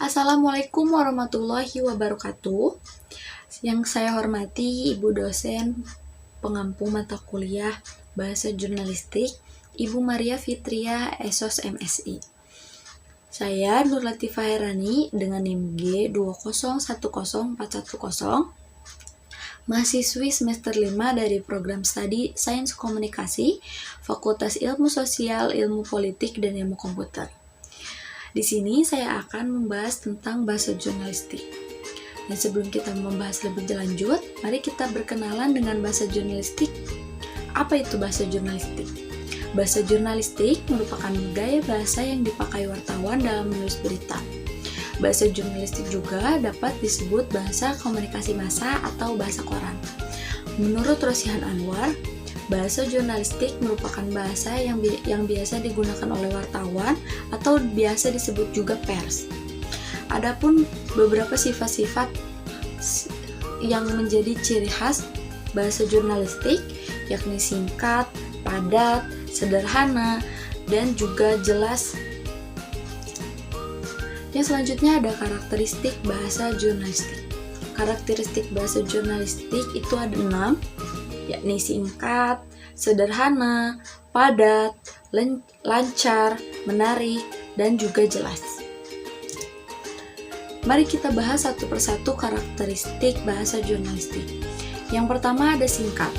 Assalamualaikum warahmatullahi wabarakatuh. Yang saya hormati Ibu dosen pengampu mata kuliah Bahasa Jurnalistik, Ibu Maria Fitria, Esos MSI. Saya Nur Latifah Herani dengan NIM G2010410, mahasiswi semester 5 dari program studi Sains Komunikasi, Fakultas Ilmu Sosial, Ilmu Politik, dan Ilmu Komputer. Di sini saya akan membahas tentang bahasa jurnalistik. Dan sebelum kita membahas lebih lanjut, mari kita berkenalan dengan bahasa jurnalistik. Apa itu bahasa jurnalistik? Bahasa jurnalistik merupakan gaya bahasa yang dipakai wartawan dalam menulis berita. Bahasa jurnalistik juga dapat disebut bahasa komunikasi massa atau bahasa koran. Menurut Rosihan Anwar, bahasa jurnalistik merupakan bahasa yang biasa digunakan oleh wartawan atau biasa disebut juga pers. Adapun beberapa sifat-sifat yang menjadi ciri khas bahasa jurnalistik yakni singkat, padat, sederhana, dan juga jelas. Yang selanjutnya ada karakteristik bahasa jurnalistik. Karakteristik bahasa jurnalistik itu ada 6, yakni singkat, sederhana, padat, lancar, menarik, dan juga jelas. Mari kita bahas satu persatu karakteristik bahasa jurnalistik. Yang pertama ada singkat.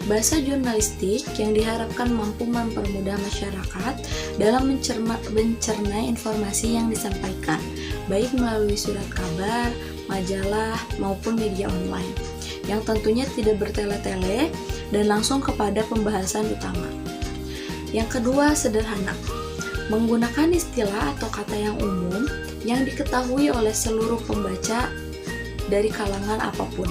Bahasa jurnalistik yang diharapkan mampu mempermudah masyarakat dalam mencerna informasi yang disampaikan, baik melalui surat kabar, majalah, maupun media online, yang tentunya tidak bertele-tele dan langsung kepada pembahasan utama. Yang kedua, sederhana. Menggunakan istilah atau kata yang umum yang diketahui oleh seluruh pembaca dari kalangan apapun.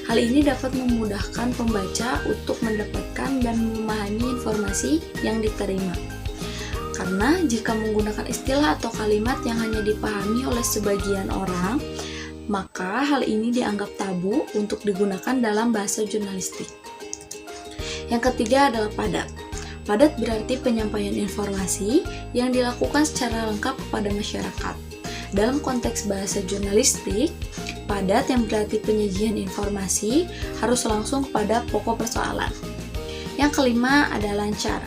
Hal ini dapat memudahkan pembaca untuk mendapatkan dan memahami informasi yang diterima. Karena jika menggunakan istilah atau kalimat yang hanya dipahami oleh sebagian orang, maka hal ini dianggap tabu untuk digunakan dalam bahasa jurnalistik. Yang ketiga adalah padat. Padat berarti penyampaian informasi yang dilakukan secara lengkap kepada masyarakat. Dalam konteks bahasa jurnalistik, padat yang berarti penyajian informasi harus langsung kepada pokok persoalan. Yang kelima ada lancar.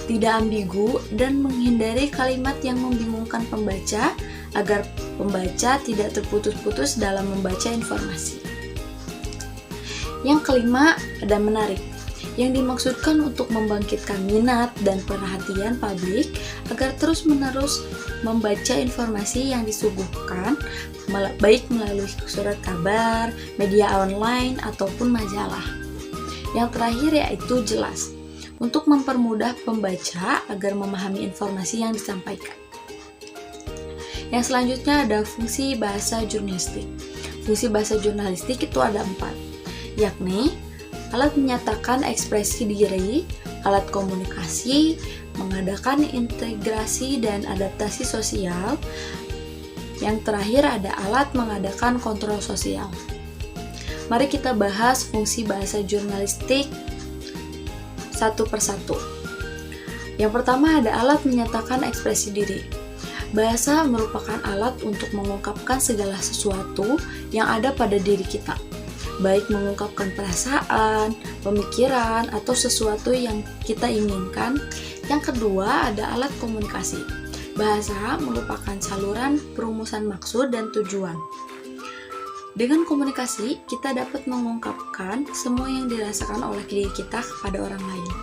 Tidak ambigu dan menghindari kalimat yang membingungkan pembaca agar pembaca tidak terputus-putus dalam membaca informasi. Yang kelima ada menarik, yang dimaksudkan untuk membangkitkan minat dan perhatian publik agar terus-menerus membaca informasi yang disuguhkan, baik melalui surat kabar, media online, ataupun majalah. Yang terakhir yaitu jelas, untuk mempermudah pembaca agar memahami informasi yang disampaikan. Yang selanjutnya ada fungsi bahasa jurnalistik. Fungsi bahasa jurnalistik itu ada 4, yakni alat menyatakan ekspresi diri, alat komunikasi, mengadakan integrasi dan adaptasi sosial. Yang terakhir ada alat mengadakan kontrol sosial. Mari kita bahas fungsi bahasa jurnalistik satu persatu. Yang pertama ada alat menyatakan ekspresi diri. Bahasa merupakan alat untuk mengungkapkan segala sesuatu yang ada pada diri kita, baik mengungkapkan perasaan, pemikiran, atau sesuatu yang kita inginkan. Yang kedua ada alat komunikasi. Bahasa merupakan saluran perumusan maksud dan tujuan. Dengan komunikasi, kita dapat mengungkapkan semua yang dirasakan oleh diri kita kepada orang lain.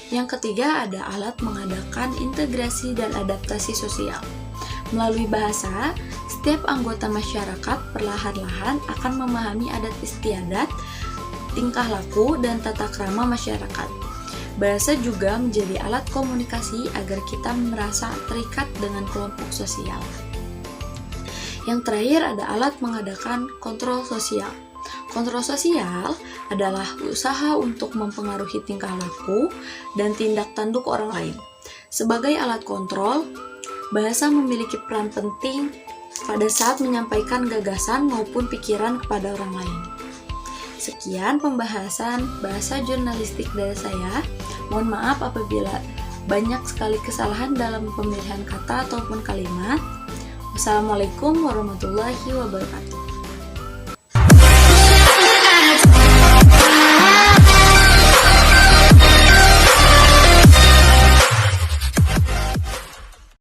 Yang ketiga ada alat mengadakan integrasi dan adaptasi sosial. Melalui bahasa, setiap anggota masyarakat perlahan-lahan akan memahami adat istiadat, tingkah laku, dan tata krama masyarakat. Bahasa juga menjadi alat komunikasi agar kita merasa terikat dengan kelompok sosial. Yang terakhir ada alat mengadakan kontrol sosial. Kontrol sosial adalah usaha untuk mempengaruhi tingkah laku dan tindak tanduk orang lain. Sebagai alat kontrol, bahasa memiliki peran penting pada saat menyampaikan gagasan maupun pikiran kepada orang lain. Sekian pembahasan bahasa jurnalistik dari saya. Mohon maaf apabila banyak sekali kesalahan dalam pemilihan kata ataupun kalimat. Wassalamualaikum warahmatullahi wabarakatuh.